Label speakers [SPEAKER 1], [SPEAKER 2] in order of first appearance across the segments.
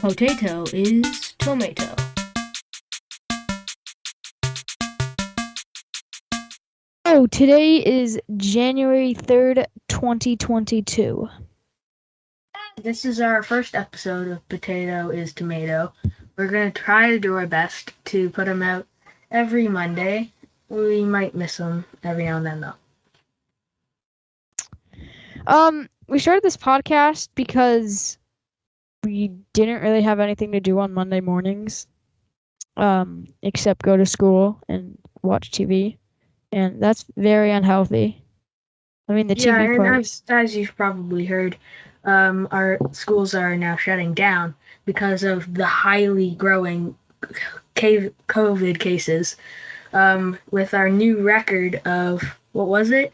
[SPEAKER 1] Potato is tomato.
[SPEAKER 2] Oh, today is January 3rd, 2022.
[SPEAKER 1] This is our first episode of Potato is Tomato. We're going to try to do our best to put them out every Monday. We might miss them every now and then, though.
[SPEAKER 2] We started this podcast because we didn't really have anything to do on Monday mornings, except go to school and watch TV, and that's very unhealthy. I mean, the
[SPEAKER 1] Yeah,
[SPEAKER 2] TV
[SPEAKER 1] and
[SPEAKER 2] part.
[SPEAKER 1] as you've probably heard, our schools are now shutting down because of the highly growing COVID cases. With our new record of, what was it?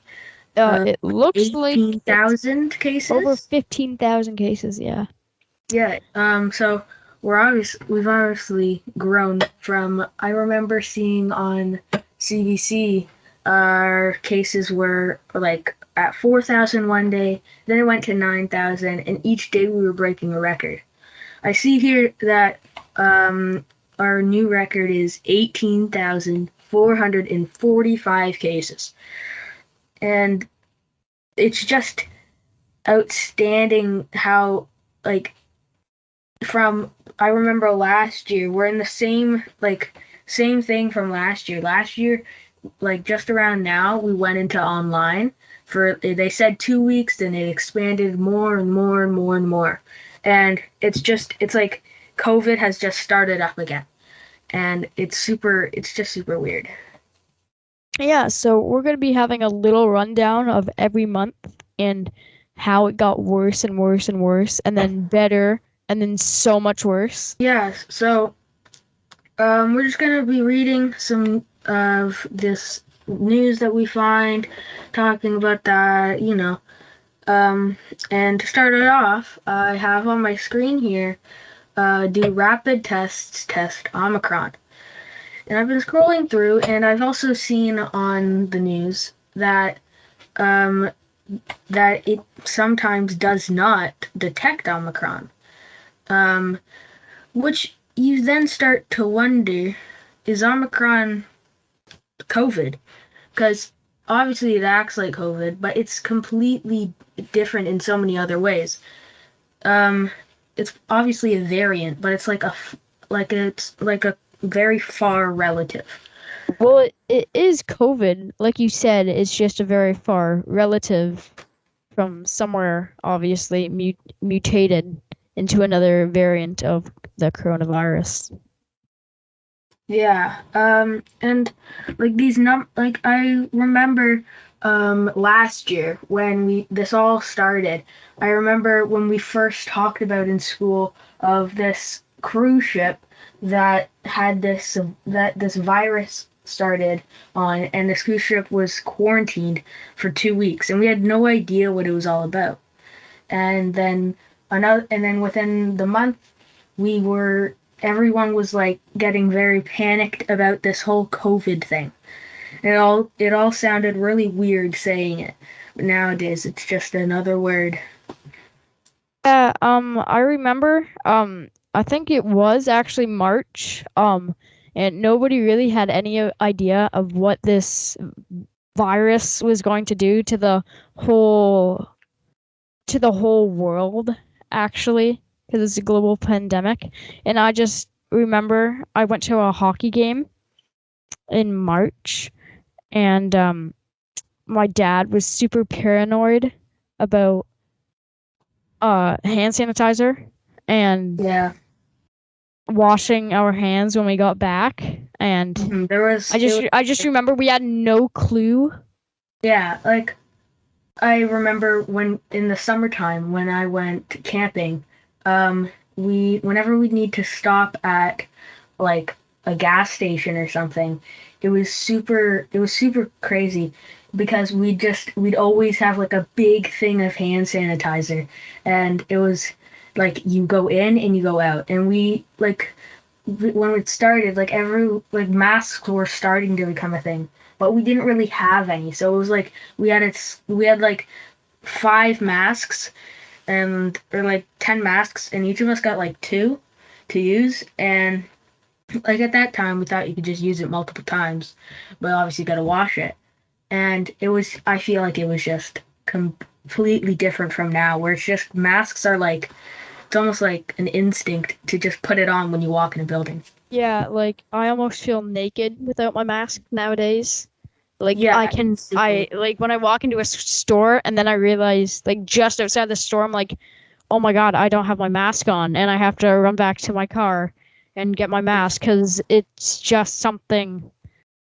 [SPEAKER 2] It looks like it's
[SPEAKER 1] 18,000 cases?
[SPEAKER 2] over 15,000 cases, yeah.
[SPEAKER 1] Yeah, so we've obviously grown from, I remember seeing on CBC, our cases were like at 4,000 one day, then it went to 9,000, and each day we were breaking a record. I see here that our new record is 18,445 cases. And it's just outstanding how, like, I remember last year, we're in the same thing from last year. Last year, like just around now, we went into online for, they said 2 weeks, then it expanded more and more and more and more. And it's like COVID has just started up again. And it's just super weird.
[SPEAKER 2] Yeah, so we're going to be having a little rundown of every month and how it got worse and worse and worse, and then better, and then so much worse.
[SPEAKER 1] Yeah, so we're just going to be reading some of this news that we find, talking about that, And to start it off, I have on my screen here, do rapid tests test Omicron. And I've been scrolling through, and I've also seen on the news that that it sometimes does not detect Omicron, which you then start to wonder, is Omicron COVID? Because obviously it acts like COVID, but it's completely different in so many other ways. It's obviously a variant, but it's like a very far relative.
[SPEAKER 2] Well, it is COVID. Like you said, it's just a very far relative from somewhere, obviously, mutated into another variant of the coronavirus.
[SPEAKER 1] Yeah. And like I remember last year when this all started. I remember when we first talked about in school of this cruise ship that had this virus started on, and this cruise ship was quarantined for 2 weeks, and we had no idea what it was all about. And then within the month, everyone was like getting very panicked about this whole COVID thing. It all sounded really weird saying it. But nowadays it's just another word.
[SPEAKER 2] Yeah, I remember, I think it was actually March, and nobody really had any idea of what this virus was going to do whole to the whole world, actually, because it's a global pandemic. And I just remember I went to a hockey game in March, and my dad was super paranoid about hand sanitizer and
[SPEAKER 1] Yeah.
[SPEAKER 2] washing our hands when we got back. And I just remember we had no clue.
[SPEAKER 1] Yeah, like I remember when in the summertime when I went camping, whenever we need to stop at like a gas station or something, it was super crazy because we'd always have like a big thing of hand sanitizer, and it was like you go in and you go out, and when it started, like masks were starting to become a thing, but we didn't really have any. So it was like we had like 5 masks, or like 10 masks, and each of us got like 2. to use, and like at that time we thought you could just use it multiple times, but obviously you got to wash it. And it was, I feel like it was just completely different from now, where it's just masks are like, it's almost like an instinct to just put it on when you walk in a building.
[SPEAKER 2] Yeah, like I almost feel naked without my mask nowadays. Like
[SPEAKER 1] Yeah,
[SPEAKER 2] I
[SPEAKER 1] super.
[SPEAKER 2] like when I walk into a store and then I realize like just outside the store I'm like, "Oh my God, I don't have my mask on," and I have to run back to my car and get my mask because it's just something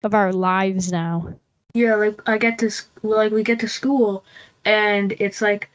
[SPEAKER 2] of our lives now.
[SPEAKER 1] Yeah, like I get to like we get to school, and it's like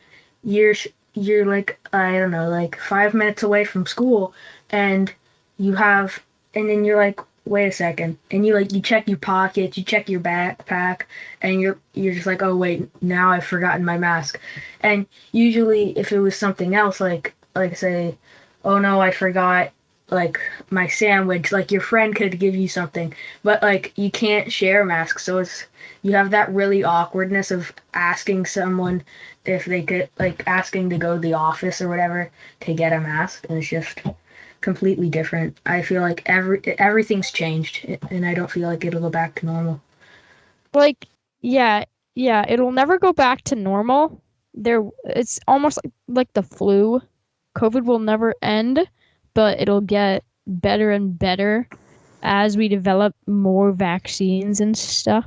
[SPEAKER 1] you're you're like, I don't know, like 5 minutes away from school, and you have and then you're like, wait a second, and you check your pockets, you check your backpack, and you're just like, oh wait, now I've forgotten my mask. And usually if it was something else, like say, oh no, I forgot like my sandwich, like your friend could give you something, but like you can't share masks, so it's you have that really awkwardness of asking someone if they could, like asking to go to the office or whatever to get a mask, and it's just completely different. I feel like everything's changed, and I don't feel like it'll go back to normal.
[SPEAKER 2] Like, yeah, yeah, it'll never go back to normal. It's almost like the flu. COVID will never end, but it'll get better and better as we develop more vaccines and stuff.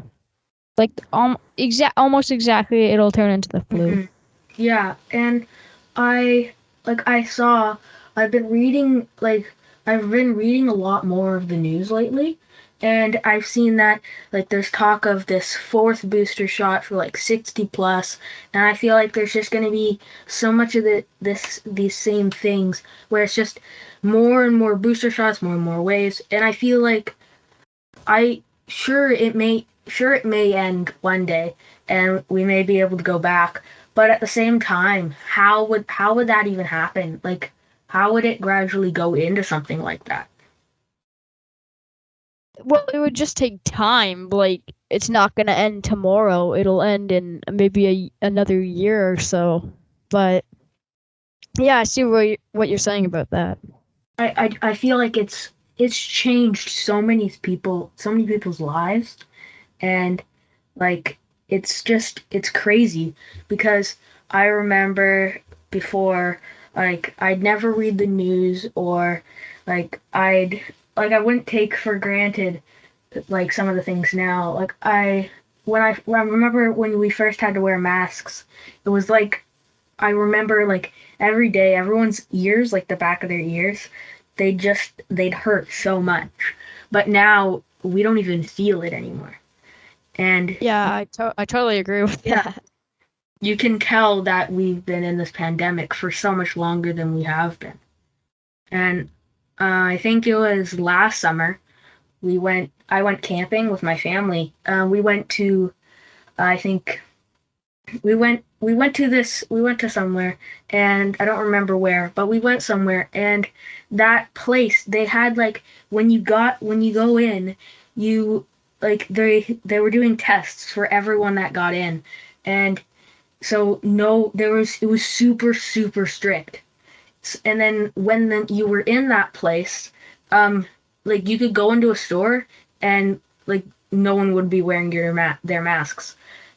[SPEAKER 2] Like, almost exactly, it'll turn into the flu.
[SPEAKER 1] Hmm. Yeah, and I I saw I've been reading I've been reading a lot more of the news lately, and I've seen that like there's talk of this fourth booster shot for like 60 plus, and I feel like there's just going to be so much of these same things where it's just more and more booster shots, more and more waves, and I feel like I sure it may end one day and we may be able to go back, but at the same time, how would that even happen? Like how would it gradually go into something like that?
[SPEAKER 2] Well, it would just take time. Like, it's not gonna end tomorrow. It'll end in maybe another year or so. But yeah, I see what you're saying about that.
[SPEAKER 1] I feel like it's changed so many people's lives, and like it's crazy because I remember before, like I'd never read the news, or like I wouldn't take for granted like some of the things now. Like when I remember when we first had to wear masks, it was like I remember like every day everyone's ears, like the back of their ears, they'd hurt so much. But now we don't even feel it anymore. And
[SPEAKER 2] Yeah, I totally agree with
[SPEAKER 1] yeah,
[SPEAKER 2] that.
[SPEAKER 1] you can tell that we've been in this pandemic for so much longer than we have been. And I think it was last summer I went camping with my family. We went to, I think we went to somewhere, and I don't remember where, but we went somewhere, and that place, they had like, when you go in, you, like they were doing tests for everyone that got in. And so no, it was super strict. And then you were in that place, um, like you could go into a store, and like no one would be wearing their masks.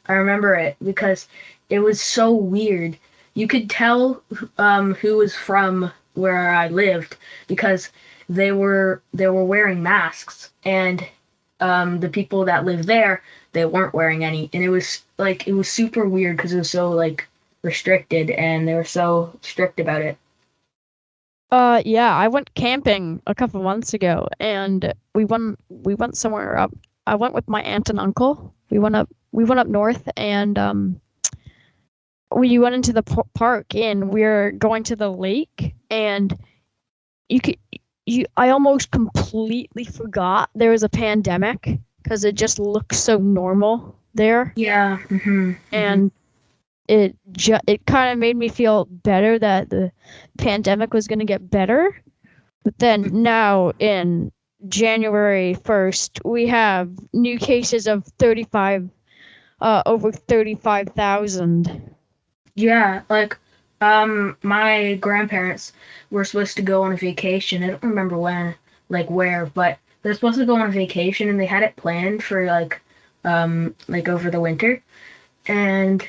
[SPEAKER 1] I remember it because it was so weird. You could tell who was from where I lived because they were wearing masks, and the people that lived there, they weren't wearing any, and it was super weird because it was so like restricted, and they were so strict about it.
[SPEAKER 2] Yeah, I went camping a couple months ago, and we went somewhere up. I went with my aunt and uncle. We went up north, and we went into the park, and we are going to the lake, and you could you I almost completely forgot there was a pandemic because it just looks so normal there,
[SPEAKER 1] Yeah.
[SPEAKER 2] and it kind of made me feel better that the pandemic was going to get better. But then now in January 1st, we have new cases of 35 over 35,000.
[SPEAKER 1] Yeah, like My grandparents were supposed to go on a vacation. I don't remember when, like where, but they're supposed to go on a vacation and they had it planned for like over the winter. And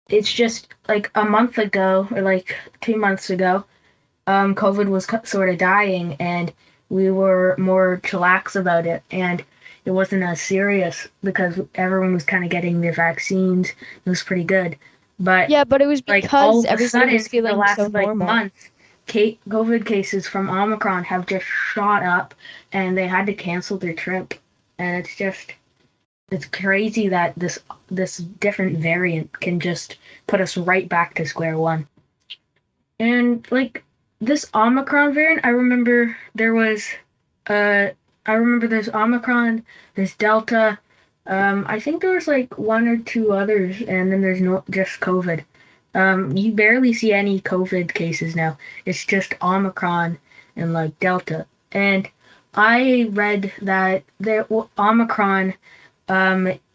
[SPEAKER 1] it's just like a month ago or like 2 months ago, COVID was sort of dying and we were more chillax about it. And it wasn't as serious because everyone was kind of getting their vaccines. It was pretty good. But
[SPEAKER 2] Yeah, but it was
[SPEAKER 1] like all
[SPEAKER 2] because
[SPEAKER 1] of a
[SPEAKER 2] everybody
[SPEAKER 1] sudden,
[SPEAKER 2] was
[SPEAKER 1] for the
[SPEAKER 2] feeling so
[SPEAKER 1] last like
[SPEAKER 2] normal.
[SPEAKER 1] month, COVID cases from Omicron have just shot up, and they had to cancel their trip. And it's crazy that this different variant can just put us right back to square one. And like this Omicron variant, uh I remember there's Omicron, there's Delta. I think there was like one or two others, and then there's no just COVID. You barely see any COVID cases now. It's just Omicron and like Delta. And I read that Omicron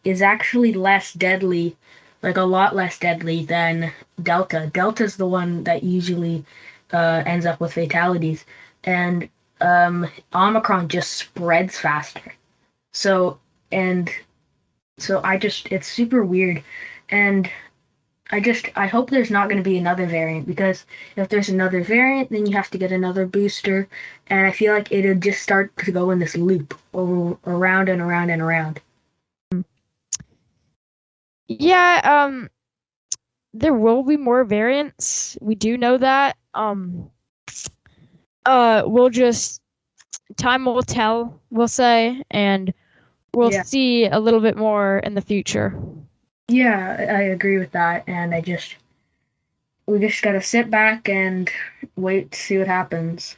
[SPEAKER 1] is actually less deadly, like a lot less deadly than Delta. Delta's the one that usually ends up with fatalities, and Omicron just spreads faster. So and so it's super weird, and I hope there's not going to be another variant because if there's another variant, then you have to get another booster, and I feel like it'll just start to go in this loop around and around and around.
[SPEAKER 2] Yeah, there will be more variants. We do know that. We'll just time will tell, we'll say, and we'll
[SPEAKER 1] Yeah.
[SPEAKER 2] see a little bit more in the future.
[SPEAKER 1] Yeah, I agree with that, and we just gotta sit back and wait to see what happens.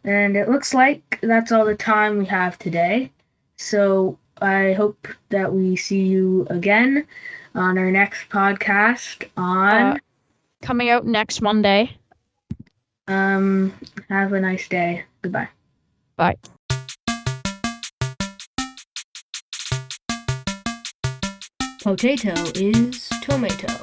[SPEAKER 1] And it looks like that's all the time we have today. So I hope that we see you again on our next podcast
[SPEAKER 2] Uh,
[SPEAKER 1] on
[SPEAKER 2] coming out next Monday.
[SPEAKER 1] um have a nice day. Goodbye.
[SPEAKER 2] Bye.
[SPEAKER 1] Potato is tomato.